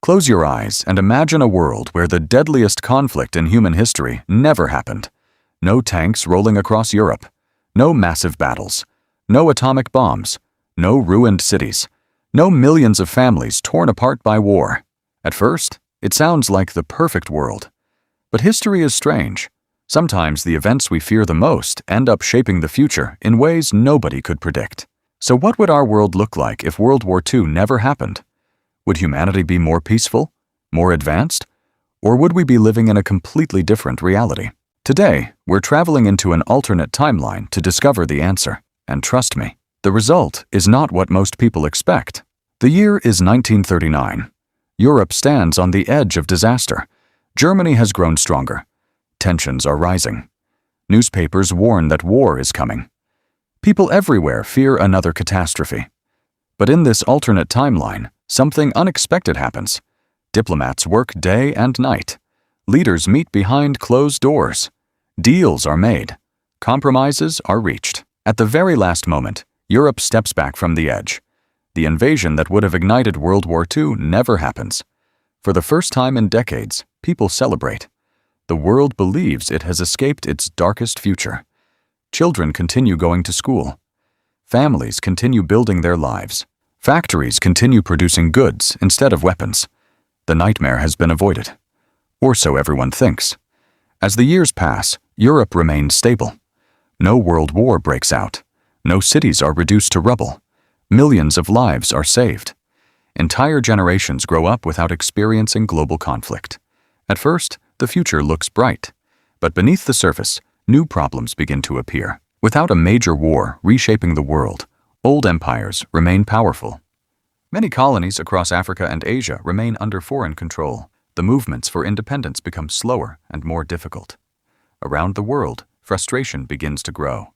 Close your eyes and imagine a world where the deadliest conflict in human history never happened. No tanks rolling across Europe, no massive battles, no atomic bombs, no ruined cities, no millions of families torn apart by war. At first, it sounds like the perfect world. But history is strange. Sometimes the events we fear the most end up shaping the future in ways nobody could predict. So what would our world look like if World War II never happened? Would humanity be more peaceful, more advanced, or would we be living in a completely different reality? Today, we're traveling into an alternate timeline to discover the answer. And trust me, the result is not what most people expect. The year is 1939. Europe stands on the edge of disaster. Germany has grown stronger. Tensions are rising. Newspapers warn that war is coming. People everywhere fear another catastrophe. But in this alternate timeline, something unexpected happens. Diplomats work day and night. Leaders meet behind closed doors. Deals are made. Compromises are reached. At the very last moment, Europe steps back from the edge. The invasion that would have ignited World War II never happens. For the first time in decades, people celebrate. The world believes it has escaped its darkest future. Children continue going to school. Families continue building their lives. Factories continue producing goods instead of weapons. The nightmare has been avoided. Or so everyone thinks. As the years pass, Europe remains stable. No world war breaks out. No cities are reduced to rubble. Millions of lives are saved. Entire generations grow up without experiencing global conflict. At first, the future looks bright. But beneath the surface, new problems begin to appear. Without a major war reshaping the world, old empires remain powerful. Many colonies across Africa and Asia remain under foreign control. The movements for independence become slower and more difficult. Around the world, frustration begins to grow.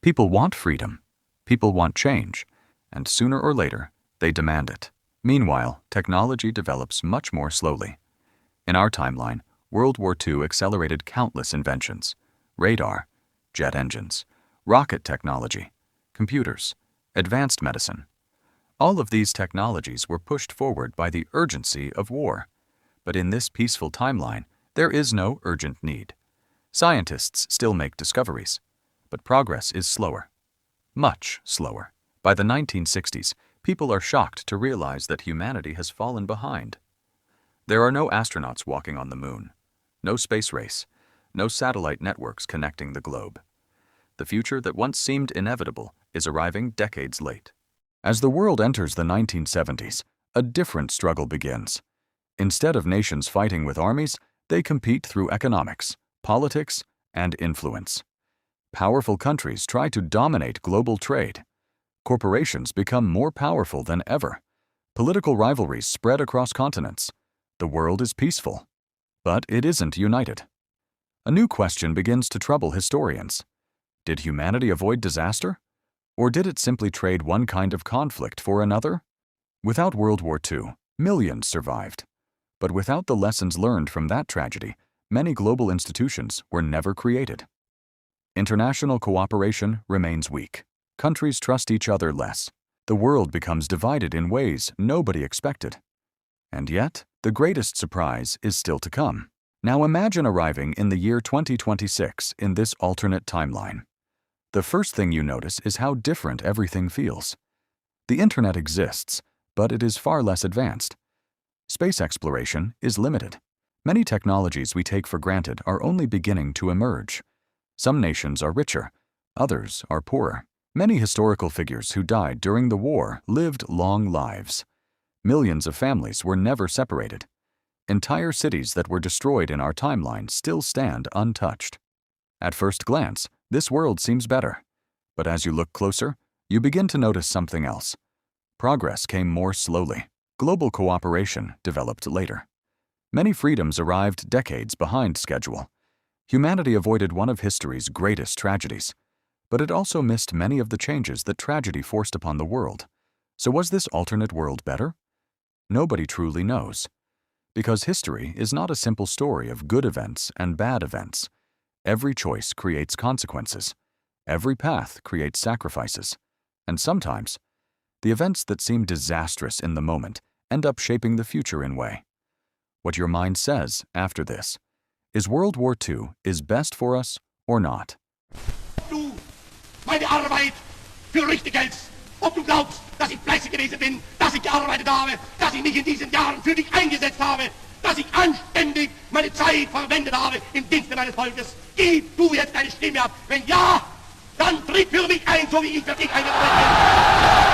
People want freedom. People want change. And sooner or later, they demand it. Meanwhile, technology develops much more slowly. In our timeline, World War II accelerated countless inventions: radar, jet engines, rocket technology, computers, advanced medicine. All of these technologies were pushed forward by the urgency of war. But in this peaceful timeline, there is no urgent need. Scientists still make discoveries, but progress is slower. Much slower. By the 1960s, people are shocked to realize that humanity has fallen behind. There are no astronauts walking on the moon, no space race, no satellite networks connecting the globe. The future that once seemed inevitable is arriving decades late. As the world enters the 1970s, a different struggle begins. Instead of nations fighting with armies, they compete through economics, politics, and influence. Powerful countries try to dominate global trade. Corporations become more powerful than ever. Political rivalries spread across continents. The world is peaceful, but it isn't united. A new question begins to trouble historians. Did humanity avoid disaster? Or did it simply trade one kind of conflict for another? Without World War II, millions survived. But without the lessons learned from that tragedy, many global institutions were never created. International cooperation remains weak. Countries trust each other less. The world becomes divided in ways nobody expected. And yet, the greatest surprise is still to come. Now imagine arriving in the year 2026 in this alternate timeline. The first thing you notice is how different everything feels. The internet exists, but it is far less advanced. Space exploration is limited. Many technologies we take for granted are only beginning to emerge. Some nations are richer, others are poorer. Many historical figures who died during the war lived long lives. Millions of families were never separated. Entire cities that were destroyed in our timeline still stand untouched. At first glance, this world seems better. But as you look closer, you begin to notice something else. Progress came more slowly. Global cooperation developed later. Many freedoms arrived decades behind schedule. Humanity avoided one of history's greatest tragedies. But it also missed many of the changes that tragedy forced upon the world. So was this alternate world better? Nobody truly knows. Because history is not a simple story of good events and bad events. Every choice creates consequences. Every path creates sacrifices. And sometimes, the events that seem disastrous in the moment end up shaping the future in way. What your mind says after this. Is World War II is best for us or not? Du meine Arbeit für richtig hältst, ob du glaubst, dass ich fleißig gewesen bin, dass ich gearbeitet habe, dass ich mich in diesen Jahren für dich eingesetzt habe, dass ich anständig meine Zeit verwendet habe im Dienste meines Volkes. Gib du jetzt deine Stimme ab. Wenn ja, dann tritt für mich ein, so wie ich für dich eingetreten bin.